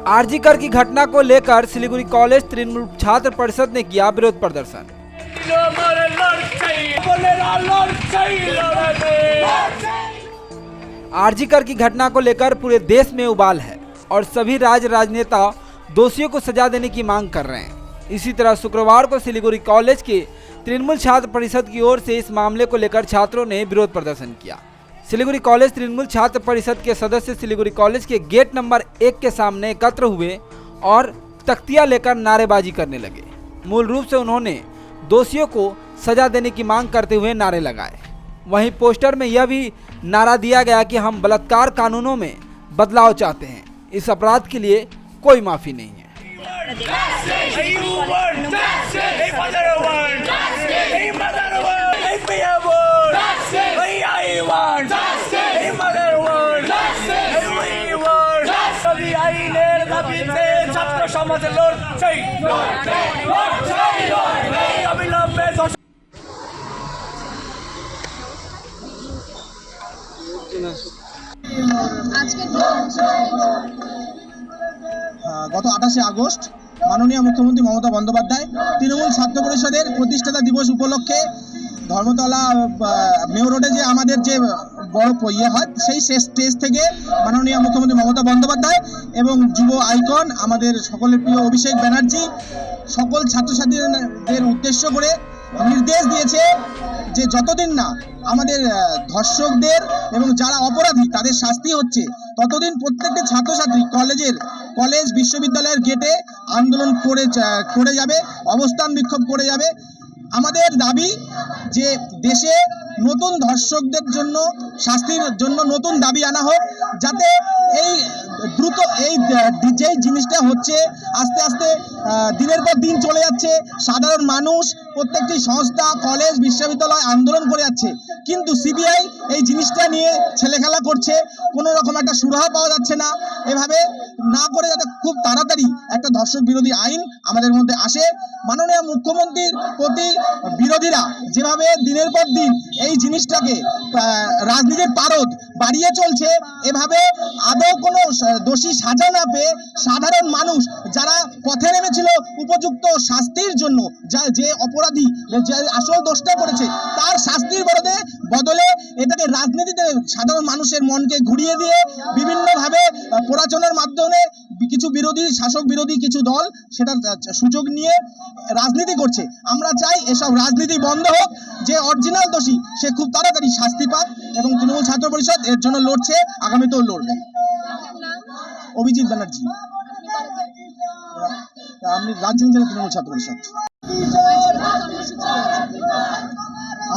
आरजीकर की घटना को लेकर सिलीगुड़ी कॉलेज तृणमूल छात्र परिषद ने किया विरोध प्रदर्शन। आरजीकर की घटना को लेकर पूरे देश में उबाल है और सभी राजनेता दोषियों को सजा देने की मांग कर रहे हैं। इसी तरह शुक्रवार को सिलीगुड़ी कॉलेज के तृणमूल छात्र परिषद की ओर से इस मामले को लेकर छात्रों ने विरोध प्रदर्शन किया। सिलीगुड़ी कॉलेज तृणमूल छात्र परिषद के सदस्य सिलीगुड़ी कॉलेज के गेट नंबर 1 के सामने एकत्र हुए और तख्तियां लेकर नारेबाजी करने लगे। मूल रूप से उन्होंने दोषियों को सजा देने की मांग करते हुए नारे लगाए। वहीं पोस्टर में यह भी नारा दिया गया कि हम बलात्कार कानूनों में बदलाव चाहते हैं, इस अपराध के लिए कोई माफी नहीं है। গত 28 আগস্ট মাননীয় মুখ্যমন্ত্রী মমতা বন্দ্যোপাধ্যায় তৃণমূল ছাত্র পরিষদের প্রতিষ্ঠাতা দিবস উপলক্ষে ধর্মতলা মেয়র রোডে যে আমাদের যে বড় হয় সেই স্টেজ থেকে মাননীয় মুখ্যমন্ত্রী মমতা বন্দ্যোপাধ্যায় এবং যুব আইকন আমাদের সকলের প্রিয় অভিষেক ব্যানার্জি সকল ছাত্রছাত্রীদের উদ্দেশ্য করে নির্দেশ দিয়েছে যে যতদিন না আমাদের ধর্ষকদের এবং যারা অপরাধী তাদের শাস্তি হচ্ছে ততদিন প্রত্যেকটি ছাত্রছাত্রী কলেজ বিশ্ববিদ্যালয়ের গেটে আন্দোলন করে যাবে, অবস্থান বিক্ষোভ করে যাবে। আমাদের দাবি যে দেশে নতুন ধর্ষকদের জন্য শাস্তির জন্য নতুন দাবি আনা হোক, যাতে এই দ্রুত এই যে জিনিসটা হচ্ছে আস্তে আস্তে দিনের পর দিন চলে যাচ্ছে। সাধারণ মানুষ প্রত্যেকটি সংস্থা কলেজ বিশ্ববিদ্যালয় আন্দোলন করে যাচ্ছে, কিন্তু সিবিআই এই জিনিসটা নিয়ে ছেলেখেলা করছে, কোনো রকম একটা সুরাহা পাওয়া যাচ্ছে না। এভাবে না করে যাতে খুব তাড়াতাড়ি একটা ধর্ষক বিরোধী আইন আমাদের মধ্যে আসে। মাননীয় মুখ্যমন্ত্রীর প্রতি বিরোধীরা যেভাবে দিনের পর দিন এই জিনিসটাকে রাজনীতির পারদ বাড়িয়ে চলছে, এভাবে আদৌ কোনো দোষী সাজা না পেয়ে সাধারণ মানুষ যারা পথে নেমেছিল উপযুক্ত শাস্তির জন্য, যে অপরাধী যে আসল দোষটা করেছে তার শাস্তির বদলে এটাকে রাজনীতিতে সাধারণ মানুষের মনকে ঘুরিয়ে দিয়ে বিভিন্নভাবে প্ররোচনার মাধ্যমে কিছু বিরোধী শাসক বিরোধী কিছু দল সেটা সুযোগ নিয়ে রাজনীতি করছে। আমরা চাই এসব রাজনীতি বন্ধ হোক, যে অরিজিনাল দোষী সে খুব তাড়াতাড়ি শাস্তি পাক এবং তৃণমূল ছাত্র পরিষদ এর জন্য লড়ছে, আগামীতেও লড়বে। অভিজিৎ ব্যানার্জি, আমি রাজধানী জেলা তৃণমূল ছাত্র পরিষদ।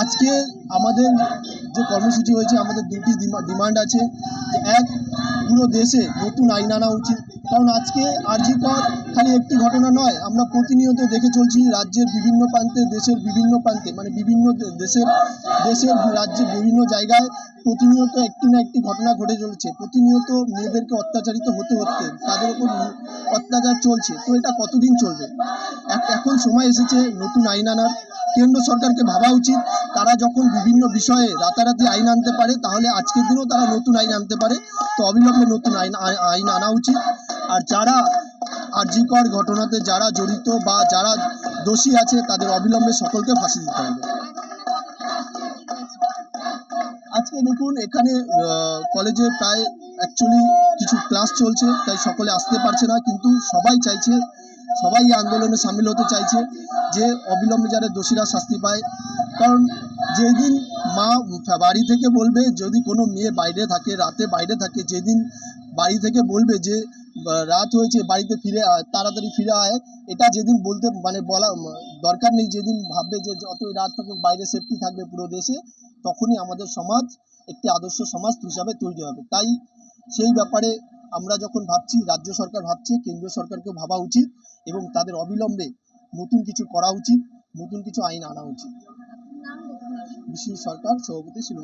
আজকে আমাদের যে কর্মসূচি হয়েছে, আমাদের দুটি ডিমান্ড আছে। এক, পুরো দেশে নতুন আইন আনা উচিত, কারণ আজকে আরজিকর খালি একটি ঘটনা নয়, আমরা প্রতিনিয়ত দেখে চলছি রাজ্যের বিভিন্ন প্রান্তে, দেশের বিভিন্ন প্রান্তে, মানে বিভিন্ন দেশের রাজ্যের বিভিন্ন জায়গায় প্রতিনিয়ত একটি না একটি ঘটনা ঘটে চলছে। প্রতিনিয়ত মেয়েদেরকে অত্যাচারিত হতে তাদের উপর অত্যাচার চলছে। তো এটা কতদিন চলবে? এখন সময় এসেছে নতুন আইন আনার। কেন্দ্র সরকারকে ভাবা উচিত, তারা যখন বিভিন্ন বিষয়ে রাতারাতি আইন আনতে পারে, তাহলে আজকের দিনেও তারা নতুন আইন আনতে পারে। তো অবিলম্বে নতুন আইন আনা উচিত। আর যারা আরজিকর ঘটনাতে যারা জড়িত বা যারা দোষী আছে তাদের অবিলম্বে সকলকে ফাঁসি দিতে হবে। আজকে দেখুন এখানে কলেজে প্রায় অ্যাকচুয়ালি কিছু ক্লাস চলছে, তাই সকলে আসতে পারছে না, কিন্তু সবাই চাইছে, সবাই আন্দোলনে সামিল হতে চাইছে যে অবিলম্বে যারা দোষীরা শাস্তি পায়। কারণ যেদিন মা বাড়ি থেকে বলবে, যদি কোনো মেয়ে বাইরে থাকে, রাতে বাইরে থাকে, যেদিন বাড়ি থেকে বলবে যে রাত হয়েছে বাড়িতে ফিরে আয়, তাড়াতাড়ি ফিরে আয়, এটা যেদিন বলতে বলা দরকার নেই, যেদিন ভাববে যে যতই রাত থাকুক বাইরে সেফটি থাকবে পুরো দেশে, তখনই আমাদের সমাজ একটি আদর্শ সমাজ হিসাবে তৈরি হবে। তাই সেই ব্যাপারে আমরা যখন ভাবছি, রাজ্য সরকার ভাবছে, কেন্দ্রীয় সরকারকেও ভাবা উচিত এবং তাদের অবিলম্বে নতুন কিছু করা উচিত, নতুন কিছু আইন আনা উচিত। বিশ্বজিৎ সরকার, সভাপতি।